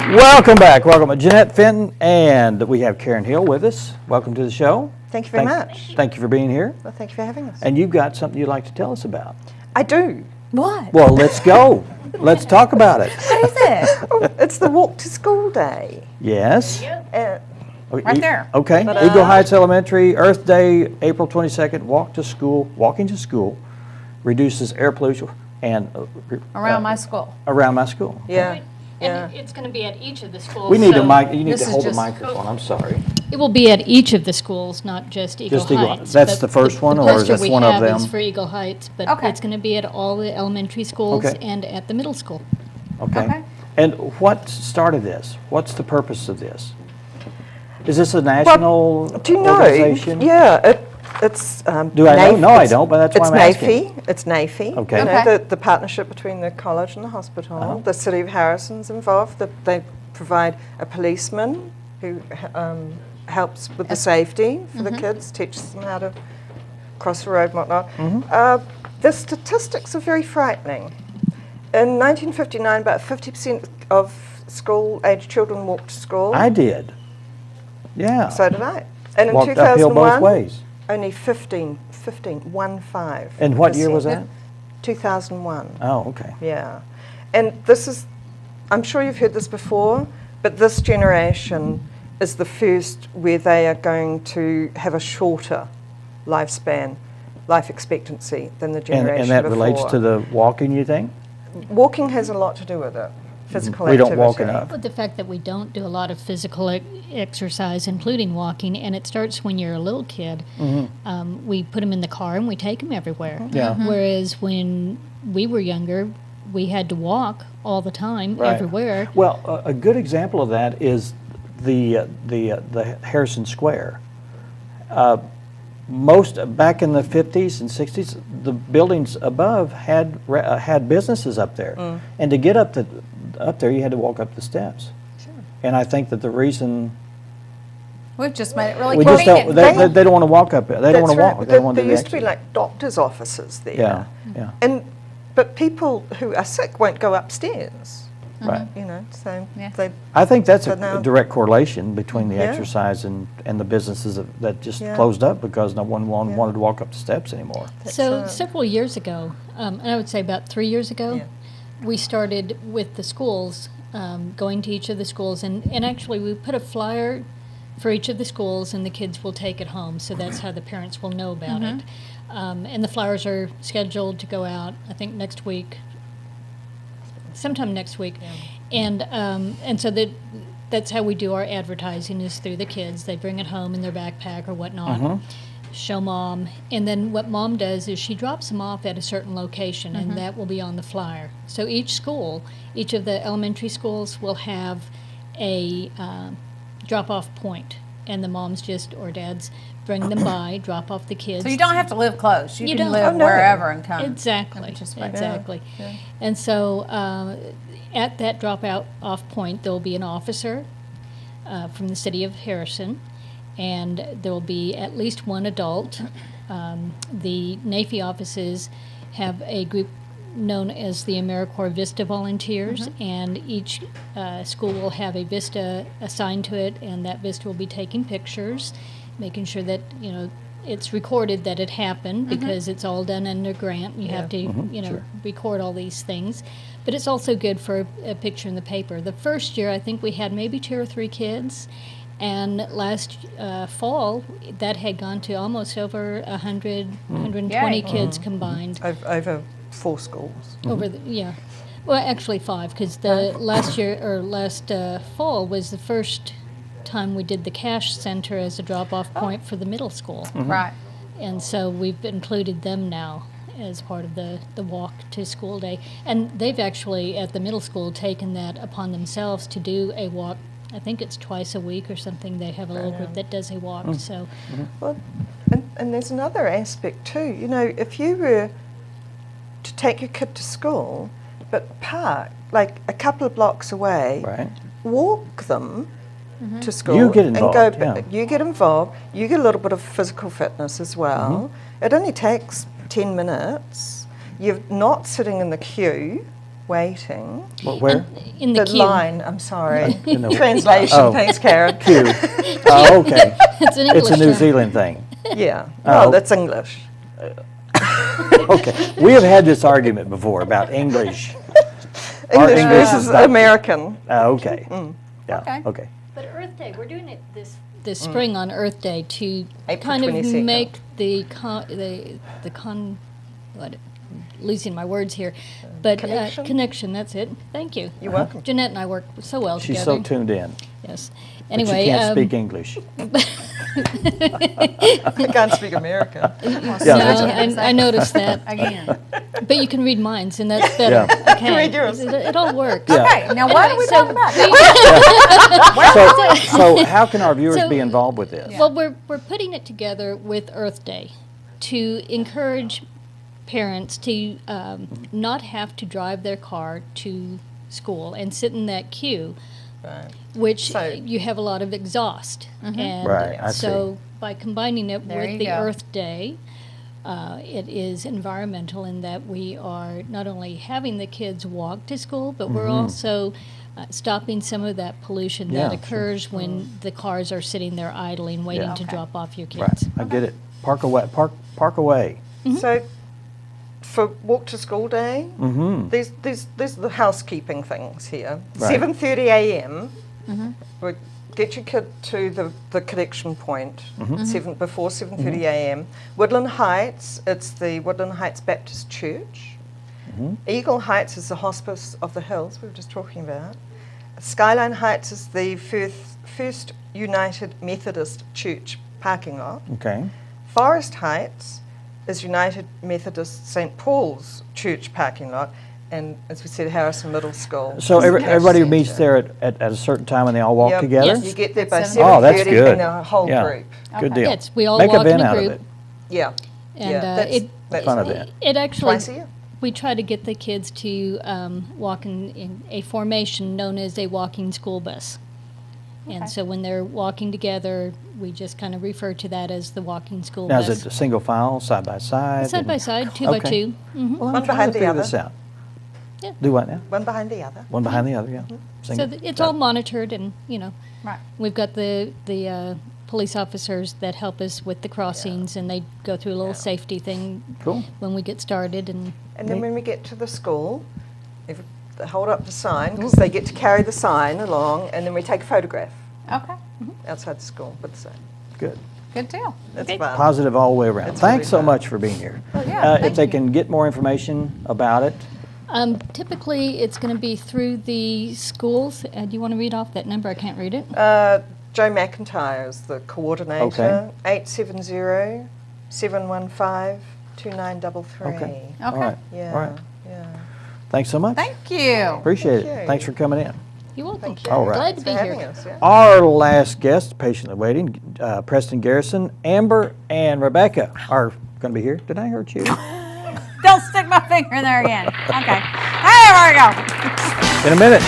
Welcome back. Welcome, Jeanette Fenton, and we have Karen Hill with us. Welcome to the show. Thank you very much. Thank you for being here. Well, thank you for having us. And you've got something you'd like to tell us about. I do. What? Well, let's go. Let's talk about it. What is it? Oh, it's the Walk to School Day. Yes. Right there. Okay. Eagle Heights Elementary, Earth Day, April 22nd, walking to school, reduces air pollution and Around my school. around my school. Yeah. And it's going to be at each of the schools. We need a so mic. You need this to is hold the just- microphone. I'm sorry. It will be at each of the schools, not just Eagle Just Eagle Heights. Heights. That's but the first one, the or is poster this one of we have is them? for Eagle Heights, but Okay. it's going to be at all the elementary schools Okay. and at the middle school. Okay. Okay. And what started this? What's the purpose of this? Is this a national Do you know? organization? Yeah, it's. Do I know? No, I don't, but that's why I'm asking. It's NAEFI. Okay. You know, Okay. the partnership between the college and the hospital. Uh-huh. The City of Harrison's involved. They provide a policeman who helps with the safety for the kids, teaches them how to cross the road and whatnot. The statistics are very frightening. In 1959, about 50% of school-age children walked to school. I did. Yeah. So did I. And in Walked uphill 2001, both ways. only 15. And what year was that? 2001. Oh, okay. Yeah. And this is, I'm sure you've heard this before, but this generation is the first where they are going to have a shorter lifespan, life expectancy than the generation And that before. relates to the walking, you think? Walking has a lot to do with it. Physical We activity. don't walk enough. But the fact that we don't do a lot of physical exercise, including walking, and it starts when you're a little kid, we put them in the car and we take them everywhere. Yeah. Whereas when we were younger, we had to walk all the time, Right. everywhere. Well, a good example of that is the Harrison Square. Most back in the 50s and 60s, the buildings above had businesses up there, and to get up there, you had to walk up the steps. Sure. And I think that the reason We've just made it really we just convenient. don't they don't want to walk up there. They don't want to walk. They don't want to There do the used to be exercise. like doctors' offices there. Yeah, yeah, But people who are sick won't go upstairs. right. You know, so Yeah. they. I think that's So now- a direct correlation between the Yeah. exercise and the businesses that just Yeah. closed up because no one Yeah. wanted to walk up the steps anymore. So That's, several years ago, and I would say about 3 years ago, Yeah. we started with the schools, going to each of the schools, and actually we put a flyer for each of the schools, and the kids will take it home. So that's how the parents will know about it. And the flyers are scheduled to go out, I think, next week, sometime next week. And so that's how we do our advertising, is through the kids. They bring it home in their backpack or whatnot, show mom, and then what mom does is she drops them off at a certain location, and that will be on the flyer. So each school, each of the elementary schools will have a drop-off point, and the moms or dads bring them by, drop off the kids. So you don't have to live close. You You can don't. live Oh, no. wherever and come. Exactly, participate. exactly. Yeah. And so at that drop-off point, there will be an officer from the city of Harrison, and there will be at least one adult. The NAEFI offices have a group known as the AmeriCorps Vista Volunteers, and each school will have a Vista assigned to it, and that Vista will be taking pictures, making sure that, it's recorded that it happened, because it's all done under grant. You have to, sure. record all these things. But it's also good for a picture in the paper. The first year, I think we had maybe 2 or 3 kids, and last fall, that had gone to almost over 100, 120 Yay. kids combined. Over 4 schools. Over well, actually 5, because the last fall was the first time we did the cash center as a drop-off point for the middle school. Right. And so we've included them now as part of the walk to school day. And they've actually, at the middle school, taken that upon themselves to do a walk. I think it's twice a week or something. They have a little group that does a walk. So Well, and there's another aspect too. You know, if you were to take your kid to school, but park like a couple of blocks away, Right. walk them to school. You get and involved, go, yeah. You get involved. You get a little bit of physical fitness as well. It only takes 10 minutes. You're not sitting in the queue. waiting. Where? In the The queue. line, I'm sorry. In the- Translation, Oh. thanks, Karen. Q. Oh, okay. It's an English It's a New term. Zealand thing. Yeah, Oh. no, that's English. Okay. We have had this argument before about English. Our English English versus is not- American. Okay. Mm. Yeah, Okay. okay. But Earth Day, we're doing it this spring on Earth Day to April kind of 22nd. make losing my words here, but Connection? connection. That's it. Thank you. You're welcome. Jeanette and I work so well She's together. so tuned in. Yes. But Anyway, she can't speak English. I can't speak American. Yeah, no, that's I noticed that. Again. But you can read minds, and that's better. Yeah. I can read yours. It all works. Yeah. Okay, now what are we So talking about? So how can our viewers So- be involved with this? Well, we're putting it together with Earth Day to encourage parents to not have to drive their car to school and sit in that queue, Right. which So- you have a lot of exhaust. And Right, I so by combining it There with you the go. Earth Day, it is environmental in that we are not only having the kids walk to school, but we're also stopping some of that pollution Yeah, that sure. occurs when the cars are sitting there idling, waiting Yeah. to Okay. drop off your Right, kids. I get it. Park away, park away. So, for walk to school day, Mm-hmm. these are the housekeeping things here. Right. 7:30 a.m. We get your kid to the collection point before 7:30 a.m. Woodland Heights, it's the Woodland Heights Baptist Church. Eagle Heights is the Hospice of the Hills we were just talking about. Skyline Heights is the First United Methodist Church parking lot. Okay. Forest Heights is United Methodist St. Paul's Church parking lot, and as we said, Harrison Middle School. So is the cash everybody meets centre. there at a certain time and they all walk Yep. together? Yes. You get there by At 7:30 Oh, that's good. in a whole Yeah. group. Good Okay. deal. Yes, we all Make walk in event a out of group. it. Yeah. And yeah, that's Fun fun. event. It actually, Twice a year. we try to get the kids to walk in a formation known as a walking school bus. Okay. And so when they're walking together, we just kind of refer to that as the walking school Now, bus. is it single file, side by side? Side by and- side, two by Okay. two. Mhm. Well, I'm One trying behind to the figure other. this out. Yeah. Do what now? One behind the other. One behind the other, yeah. So Single- it's all monitored, and Right. we've got the police officers that help us with the crossings, and they go through a little Yeah. safety thing Cool. when we get started. And And then Neat. when we get to the school, they hold up the sign because they get to carry the sign along, and then we take a photograph Okay, outside the school with the sign. Good. good deal. That's Okay. fun. Positive all the way around. It's Thanks really so fun. much for being here. yeah, If thank they you. can get more information about it, typically, it's going to be through the schools. Do you want to read off that number? I can't read it. Joe McIntyre is the coordinator. Okay. 870-715-2933. Okay. Okay. all right. Yeah. All right. Yeah. Thanks so much. Thank you. Appreciate Thank it. you. Thanks for coming in. You're welcome. Thank you. All right. Glad to Thanks be for here. having us. Yeah. Our last guest, patiently waiting, Preston Garrison, Amber, and Rebecca are going to be here. Did I hurt you? Don't stick my finger in there again. Okay. Hey, there we go. In a minute.